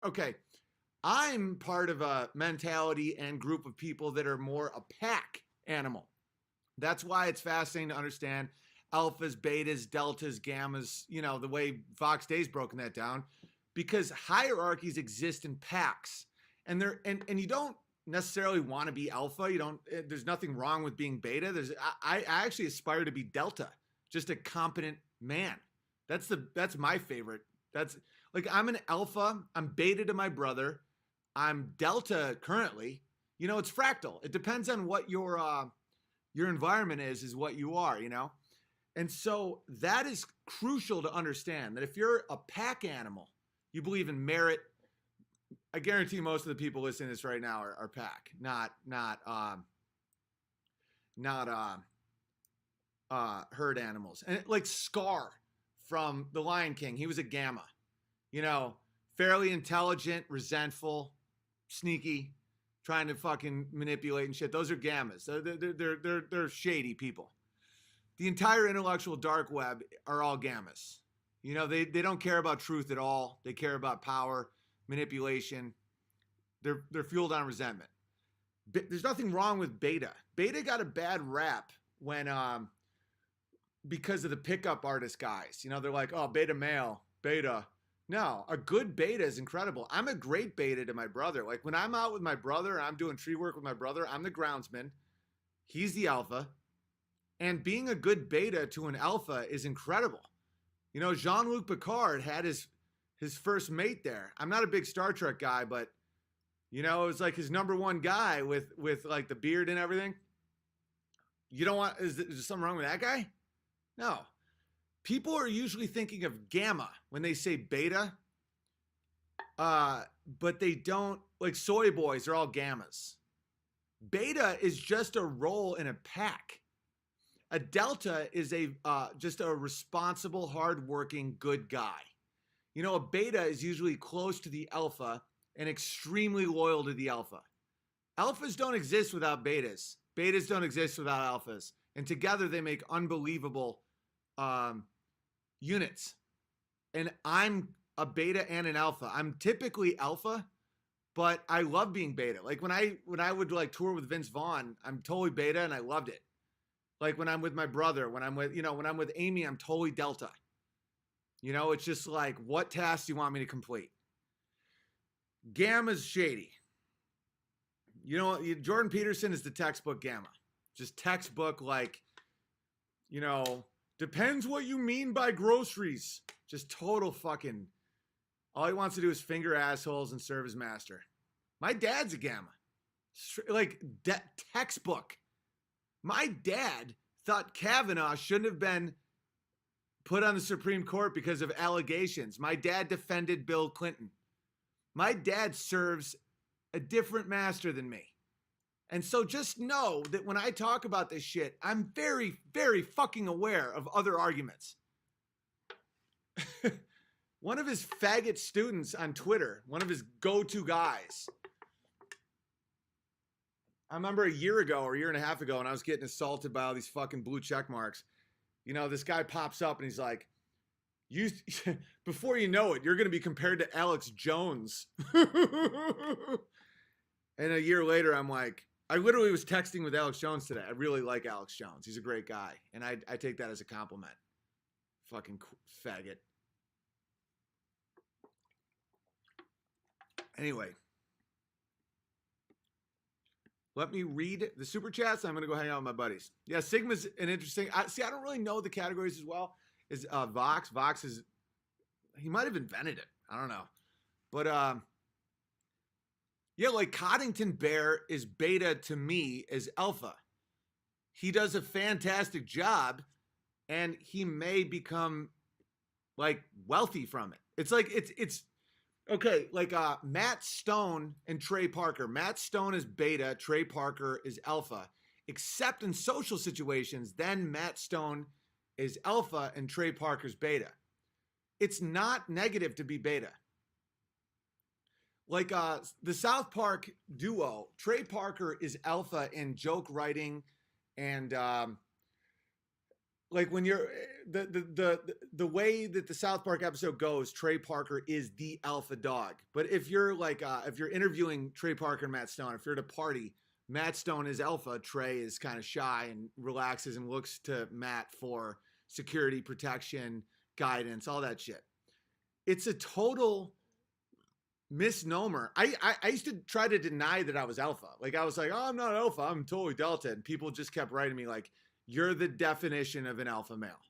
okay, I'm part of a mentality and group of people that are more a pack animal. That's why it's fascinating to understand alphas, betas, deltas, gammas, the way Fox Day's broken that down, because hierarchies exist in packs. And you don't necessarily want to be alpha. You don't, there's nothing wrong with being beta. I actually aspire to be delta, just a competent man. That's my favorite. That's like, I'm an alpha, I'm beta to my brother, I'm delta currently. It's fractal. It depends on what your environment is what you are, And so that is crucial to understand, that if you're a pack animal, you believe in merit. I guarantee most of the people listening to this right now are pack, not herd animals. And like Scar from The Lion King, he was a gamma, fairly intelligent, resentful, sneaky, trying to fucking manipulate and shit. Those are gammas. They're shady people. The entire intellectual dark web are all gammas. They don't care about truth at all. They care about power, manipulation. They're fueled on resentment. There's nothing wrong with beta. Beta got a bad rap when because of the pickup artist guys. They're like, oh, beta male, beta. No, a good beta is incredible. I'm a great beta to my brother. Like when I'm out with my brother and I'm doing tree work with my brother, I'm the groundsman. He's the alpha. And being a good beta to an alpha is incredible. Jean-Luc Picard had his first mate there. I'm not a big Star Trek guy, but it was like his number one guy with like the beard and everything. You don't want, is there something wrong with that guy? No. People are usually thinking of gamma when they say beta, but they don't, like soy boys are all gammas. Beta is just a role in a pack. A delta is just a responsible, hardworking, good guy. A beta is usually close to the alpha and extremely loyal to the alpha. Alphas don't exist without betas. Betas don't exist without alphas. And together they make unbelievable units. And I'm a beta and an alpha. I'm typically alpha, but I love being beta. Like when I would like tour with Vince Vaughn, I'm totally beta and I loved it. Like when I'm with my brother, when I'm with Amy, I'm totally delta. It's just like, what tasks do you want me to complete? Gamma's shady. Jordan Peterson is the textbook gamma. Just textbook, like, depends what you mean by groceries. Just total fucking, all he wants to do is finger assholes and serve his master. My dad's a gamma. Like, textbook. My dad thought Kavanaugh shouldn't have been put on the Supreme Court because of allegations. My dad defended Bill Clinton. My dad serves a different master than me. And so just know that when I talk about this shit, I'm very, very fucking aware of other arguments. One of his faggot students on Twitter, one of his go-to guys, I remember a year ago or a year and a half ago when I was getting assaulted by all these fucking blue check marks, this guy pops up and he's like, before you know it, you're going to be compared to Alex Jones. And a year later, I'm like, I literally was texting with Alex Jones today. I really like Alex Jones. He's a great guy. And I take that as a compliment. Fucking faggot. Anyway. Let me read the super chats. I'm going to go hang out with my buddies. Yeah, Sigma's an interesting. I don't really know the categories as well as Vox. Vox is, he might have invented it. I don't know. But yeah, like Coddington Bear is beta to me as alpha. He does a fantastic job and he may become like wealthy from it. It's like, it's okay, like Matt Stone and Trey Parker. Matt Stone is beta, Trey Parker is alpha. Except in social situations, then Matt Stone is alpha and Trey Parker's beta. It's not negative to be beta. Like the South Park duo, Trey Parker is alpha in joke writing and like when you're the way that the South Park episode goes, Trey Parker is the alpha dog. But if you're like if you're interviewing Trey Parker and Matt Stone, if you're at a party, Matt Stone is alpha, Trey is kind of shy and relaxes and looks to Matt for security, protection, guidance, all that shit. It's a total misnomer. I used to try to deny that I was alpha. Like I was like, oh, I'm not alpha, I'm totally delta. And people just kept writing me like, you're the definition of an alpha male.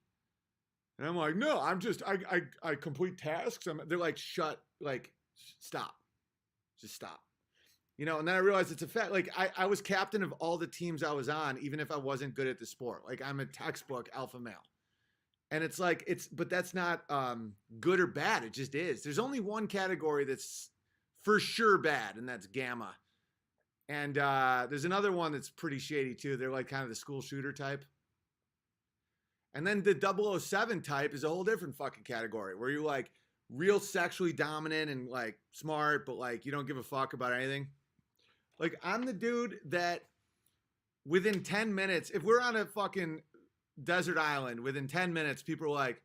And I'm like, no, I'm just I complete tasks. They're like, stop. Just stop. You know, and then I realized it's a fact. Like I was captain of all the teams I was on, even if I wasn't good at the sport. Like I'm a textbook alpha male. And it's like, but that's not good or bad. It just is. There's only one category that's for sure bad, and that's gamma. And there's another one that's pretty shady too. They're like kind of the school shooter type. And then the 007 type is a whole different fucking category where you're like real sexually dominant and like smart, but like you don't give a fuck about anything. Like I'm the dude that within 10 minutes, if we're on a fucking desert island, within 10 minutes, people are like,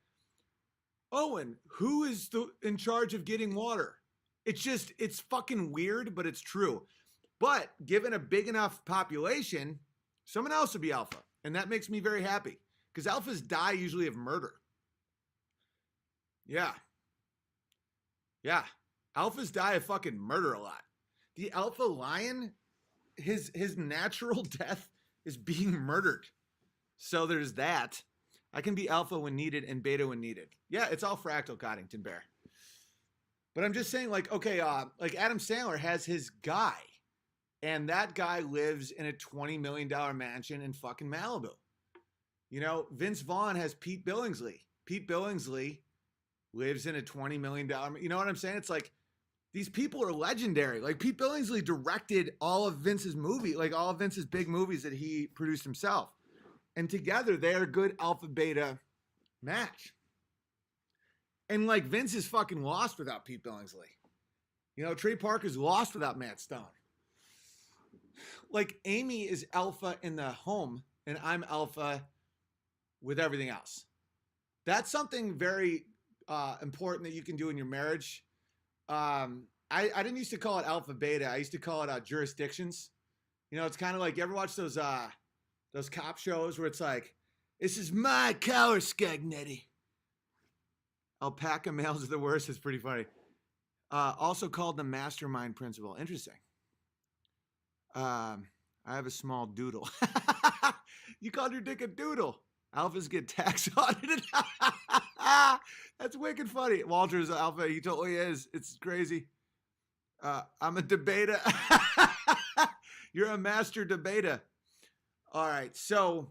Owen, who is in charge of getting water? It's fucking weird, but it's true. But given a big enough population, someone else would be alpha. And that makes me very happy because alphas die usually of murder. Yeah. Yeah. Alphas die of fucking murder a lot. The alpha lion, his natural death is being murdered. So there's that. I can be alpha when needed and beta when needed. Yeah, it's all fractal, Coddington Bear. But I'm just saying, like, okay, like Adam Sandler has his guy. And that guy lives in a $20 million mansion in fucking Malibu. You know, Vince Vaughn has Pete Billingsley. Pete Billingsley lives in a $20 million, you know what I'm saying? It's like, these people are legendary. Like Pete Billingsley directed all of Vince's movie, like all of Vince's big movies that he produced himself. And together they are a good alpha beta match. And like Vince is fucking lost without Pete Billingsley. You know, Trey Parker's lost without Matt Stone. Like Amy is alpha in the home and I'm alpha with everything else. That's something very important that you can do in your marriage. I didn't used to call it alpha beta. I used to call it jurisdictions. You know, it's kind of like, you ever watch those cop shows where it's like, this is my collar, Scagnetti. Alpaca males are the worst. It's pretty funny. Also called the mastermind principle. Interesting. I have a small doodle. You called your dick a doodle. Alphas get tax audited. That's wicked funny. Walter's alpha. He totally is. It's crazy. I'm a debater. You're a master debater. All right. So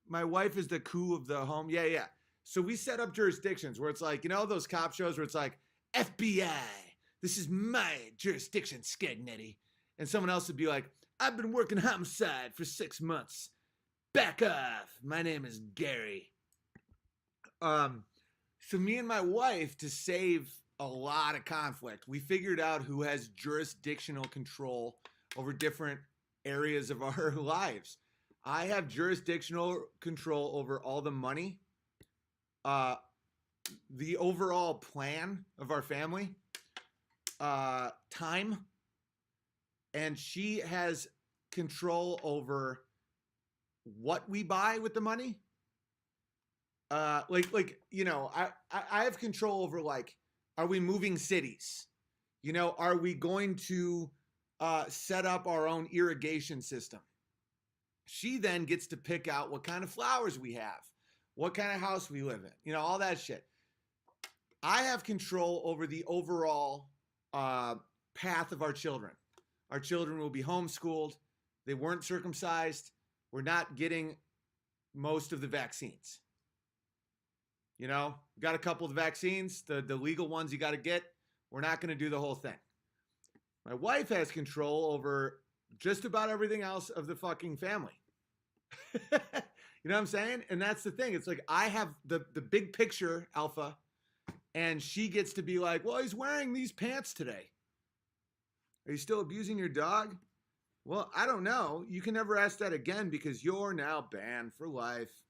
my wife is the coup of the home. Yeah, yeah. So we set up jurisdictions where it's like, you know, those cop shows where it's like, FBI, this is my jurisdiction, Scagnetti. And someone else would be like, I've been working homicide for 6 months. Back off. My name is Gary. So me and my wife, to save a lot of conflict, we figured out who has jurisdictional control over different areas of our lives. I have jurisdictional control over all the money, the overall plan of our family, time, and she has control over what we buy with the money. Like you know, I have control over, like, are we moving cities? You know, are we going to set up our own irrigation system? She then gets to pick out what kind of flowers we have, what kind of house we live in, you know, all that shit. I have control over the overall path of our children. Our children will be homeschooled. They weren't circumcised. We're not getting most of the vaccines. You know, got a couple of vaccines, the legal ones you got to get. We're not going to do the whole thing. My wife has control over just about everything else of the fucking family. You know what I'm saying? And that's the thing. It's like, I have the big picture alpha, and she gets to be like, well, he's wearing these pants today. Are you still abusing your dog? Well, I don't know. You can never ask that again because you're now banned for life.